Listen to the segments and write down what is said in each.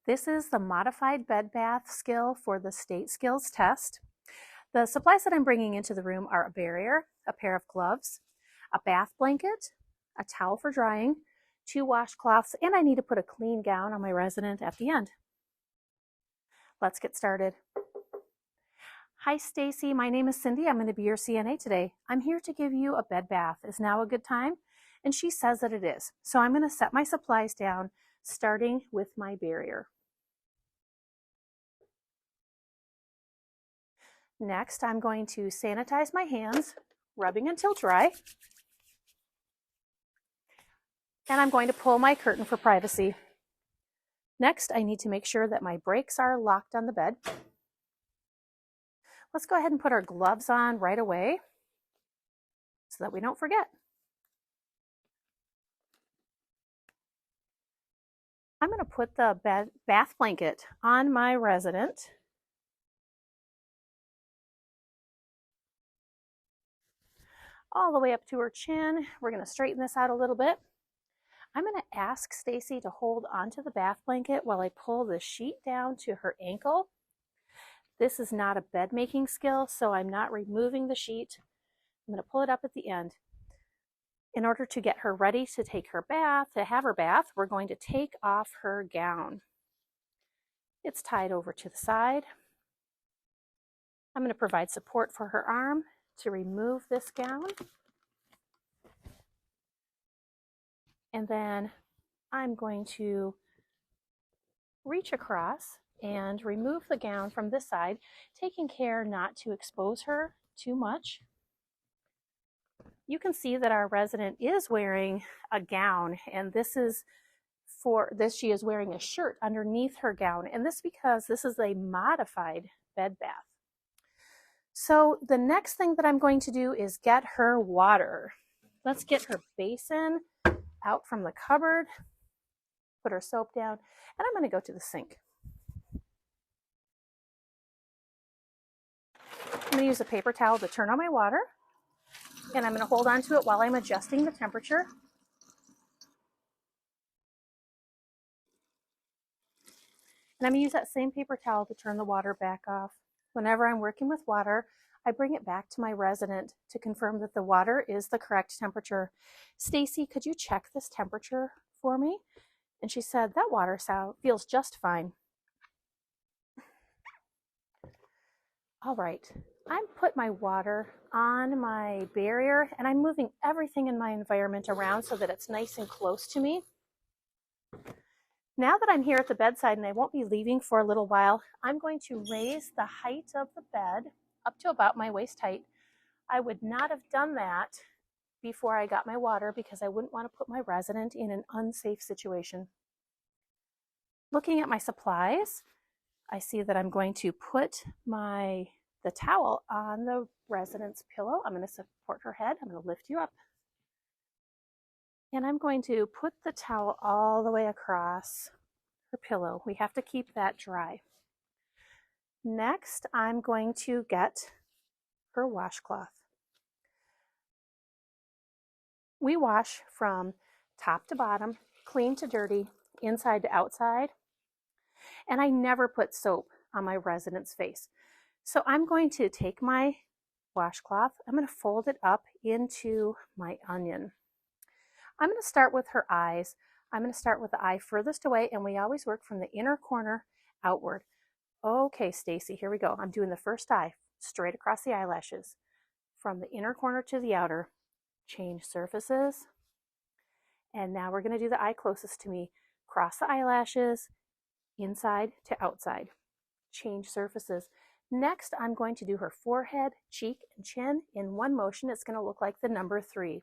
This is the modified bed bath skill for the state skills test. The supplies that I'm bringing into the room are a barrier, a pair of gloves, a bath blanket, a towel for drying, 2 washcloths, and I need to put a clean gown on my resident at the end. Let's get started. Hi Stacy, my name is Cindy. I'm going to be your CNA today. I'm here to give you a bed bath. Is now a good time? And she says that it is. So I'm going to set my supplies down, starting with my barrier. Next, I'm going to sanitize my hands, rubbing until dry. And I'm going to pull my curtain for privacy. Next, I need to make sure that my brakes are locked on the bed. Let's go ahead and put our gloves on right away so that we don't forget. I'm going to put the bath blanket on my resident. All the way up to her chin. We're going to straighten this out a little bit. I'm going to ask Stacy to hold onto the bath blanket while I pull the sheet down to her ankle. This is not a bed making skill, so I'm not removing the sheet. I'm going to pull it up at the end. In order to get her ready to take her bath, to have her bath, we're going to take off her gown. It's tied over to the side. I'm going to provide support for her arm to remove this gown. And then I'm going to reach across and remove the gown from this side, taking care not to expose her too much. You can see that our resident is wearing a gown, and this is for this, she is wearing a shirt underneath her gown, and this because this is a modified bed bath. So the next thing that I'm going to do is get her water. Let's get her basin out from the cupboard, put her soap down, and I'm going to go to the sink. I'm going to use a paper towel to turn on my water, and I'm going to hold on to it while I'm adjusting the temperature. And I'm going to use that same paper towel to turn the water back off. Whenever I'm working with water, I bring it back to my resident to confirm that the water is the correct temperature. Stacy, could you check this temperature for me? And she said, that water feels just fine. All right, I put my water on my barrier, and I'm moving everything in my environment around so that it's nice and close to me. Now that I'm here at the bedside and I won't be leaving for a little while, I'm going to raise the height of the bed up to about my waist height. I would not have done that before I got my water because I wouldn't want to put my resident in an unsafe situation. Looking at my supplies, I see that I'm going to put the towel on the resident's pillow. I'm going to support her head. I'm going to lift you up. And I'm going to put the towel all the way across her pillow. We have to keep that dry. Next, I'm going to get her washcloth. We wash from top to bottom, clean to dirty, inside to outside. And I never put soap on my resident's face. So I'm going to take my washcloth, I'm going to fold it up into my onion. I'm going to start with her eyes. I'm going to start with the eye furthest away, and we always work from the inner corner outward. Okay, Stacy, here we go. I'm doing the first eye, straight across the eyelashes. From the inner corner to the outer. Change surfaces. And now we're going to do the eye closest to me. Cross the eyelashes, inside to outside. Change surfaces. Next, I'm going to do her forehead, cheek, and chin. In one motion, it's going to look like the number 3.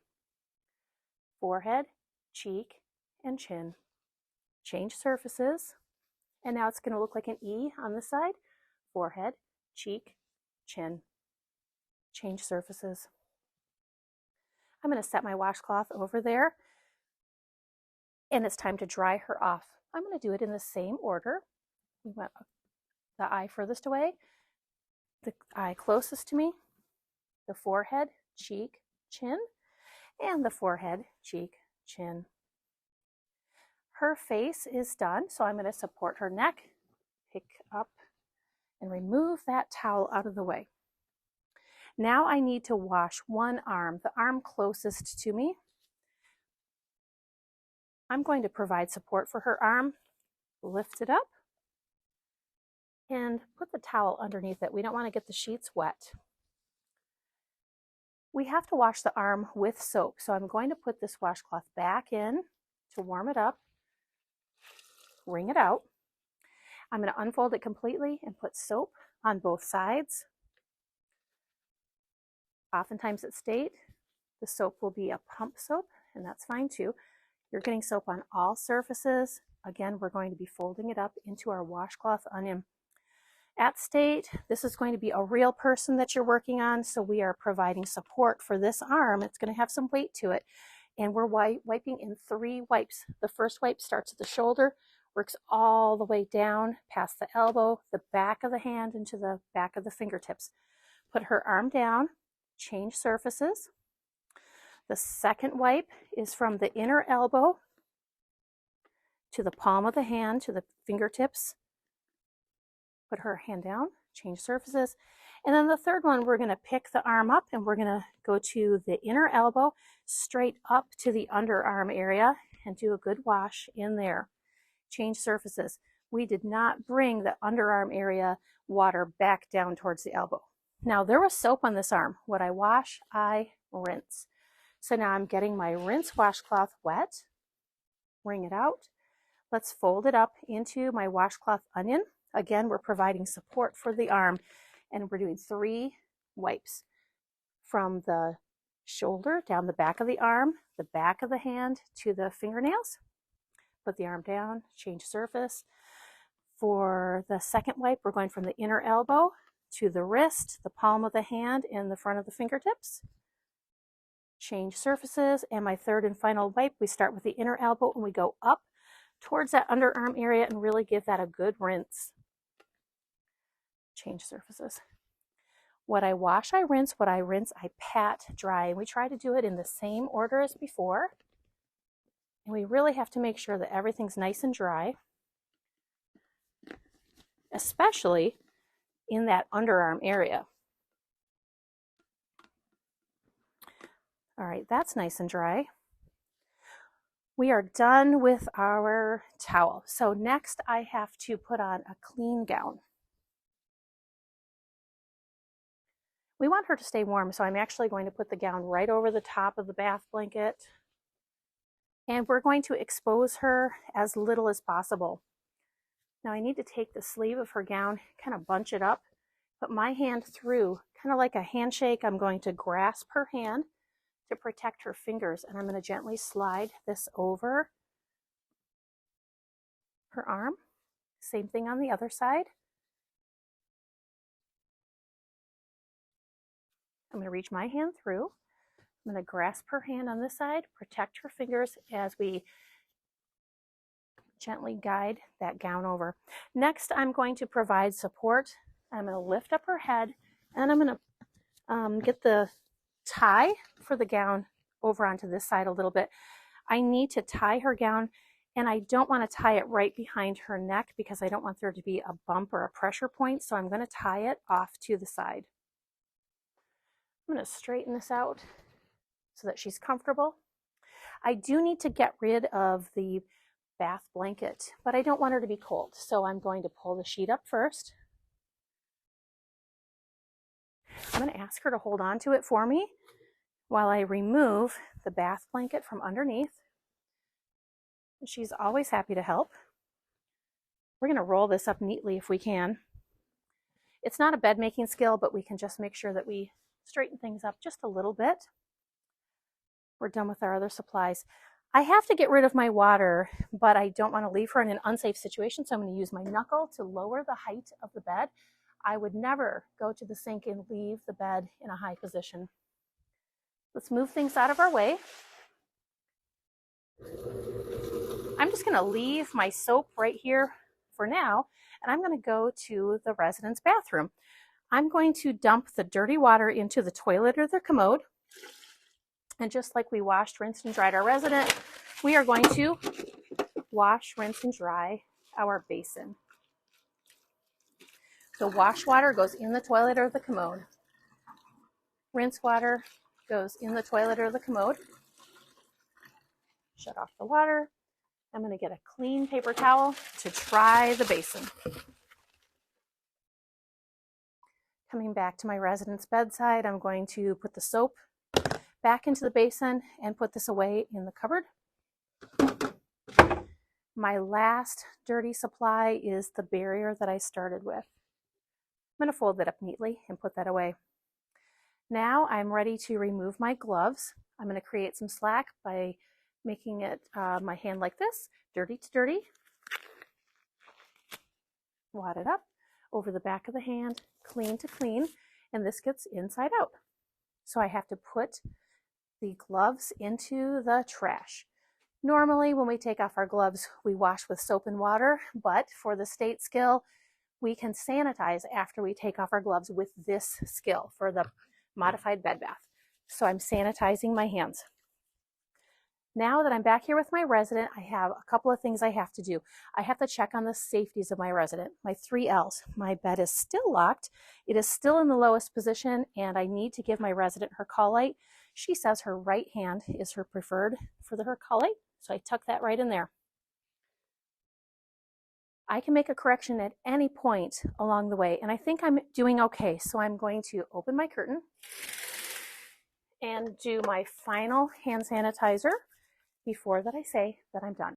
Forehead, cheek, and chin. Change surfaces. And now it's going to look like an E on this side. Forehead, cheek, chin. Change surfaces. I'm going to set my washcloth over there. And it's time to dry her off. I'm going to do it in the same order. We went the eye furthest away, the eye closest to me, the forehead, cheek, chin, and the forehead, cheek, chin. her face is done, so I'm going to support her neck, pick up and remove that towel out of the way. Now I need to wash one arm, the arm closest to me. I'm going to provide support for her arm, lift it up, and put the towel underneath it. We don't want to get the sheets wet. We have to wash the arm with soap, so I'm going to put this washcloth back in to warm it up, wring it out. I'm going to unfold it completely and put soap on both sides. Oftentimes at State, the soap will be a pump soap, and that's fine too. You're getting soap on all surfaces. Again, we're going to be folding it up into our washcloth onion. At State, this is going to be a real person that you're working on, so we are providing support for this arm. It's going to have some weight to it, and we're wiping in 3 wipes. The first wipe starts at the shoulder, works all the way down past the elbow, the back of the hand, into the back of the fingertips. Put her arm down, change surfaces. The second wipe is from the inner elbow to the palm of the hand, to the fingertips. Put her hand down, change surfaces. And then the third one, we're going to pick the arm up and we're going to go to the inner elbow, straight up to the underarm area, and do a good wash in there. Change surfaces. We did not bring the underarm area water back down towards the elbow. Now there was soap on this arm. What I wash, I rinse. So now I'm getting my rinse washcloth wet, wring it out. Let's fold it up into my washcloth onion. Again, we're providing support for the arm, and we're doing 3 wipes from the shoulder down the back of the arm, the back of the hand to the fingernails. Put the arm down, change surface. For the second wipe, we're going from the inner elbow to the wrist, the palm of the hand, and the front of the fingertips. Change surfaces. And my third and final wipe, we start with the inner elbow and we go up towards that underarm area and really give that a good rinse. Change surfaces. What I wash, I rinse. What I rinse, I pat dry. And we try to do it in the same order as before. And we really have to make sure that everything's nice and dry, especially in that underarm area. All right, that's nice and dry. We are done with our towel. So next I have to put on a clean gown. We want her to stay warm, so I'm actually going to put the gown right over the top of the bath blanket. And we're going to expose her as little as possible. Now I need to take the sleeve of her gown, kind of bunch it up, put my hand through, kind of like a handshake. I'm going to grasp her hand to protect her fingers, and I'm going to gently slide this over her arm. Same thing on the other side. I'm going to reach my hand through. I'm going to grasp her hand on this side, protect her fingers as we gently guide that gown over. Next, I'm going to provide support. I'm going to lift up her head, and I'm going to get the tie for the gown over onto this side a little bit. I need to tie her gown, and I don't want to tie it right behind her neck because I don't want there to be a bump or a pressure point, so I'm going to tie it off to the side. I'm going to straighten this out so that she's comfortable. I do need to get rid of the bath blanket, but I don't want her to be cold, so I'm going to pull the sheet up first. I'm going to ask her to hold on to it for me while I remove the bath blanket from underneath. She's always happy to help. We're going to roll this up neatly if we can. It's not a bed making skill, but we can just make sure that we straighten things up just a little bit. We're done with our other supplies. I have to get rid of my water, but I don't want to leave her in an unsafe situation, so I'm going to use my knuckle to lower the height of the bed. I would never go to the sink and leave the bed in a high position. Let's move things out of our way. I'm just going to leave my soap right here for now, and I'm going to go to the resident's bathroom. I'm going to dump the dirty water into the toilet or the commode. And just like we washed, rinsed, and dried our resident, we are going to wash, rinse, and dry our basin. So wash water goes in the toilet or the commode. Rinse water goes in the toilet or the commode. Shut off the water. I'm going to get a clean paper towel to dry the basin. Coming back to my resident's bedside, I'm going to put the soap back into the basin and put this away in the cupboard. My last dirty supply is the barrier that I started with. I'm going to fold that up neatly and put that away. Now I'm ready to remove my gloves. I'm going to create some slack by making it my hand like this, dirty to dirty. Wad it up over the back of the hand, clean to clean, and this gets inside out. So I have to put the gloves into the trash. Normally, when we take off our gloves, we wash with soap and water, but for the state skill, we can sanitize after we take off our gloves with this skill for the modified bed bath. So I'm sanitizing my hands. Now that I'm back here with my resident, I have a couple of things I have to do. I have to check on the safeties of my resident, my 3 L's. My bed is still locked. It is still in the lowest position, and I need to give my resident her call light. She says her right hand is her preferred for her call light, so I tuck that right in there. I can make a correction at any point along the way, and I think I'm doing okay. So I'm going to open my curtain and do my final hand sanitizer before that I say that I'm done.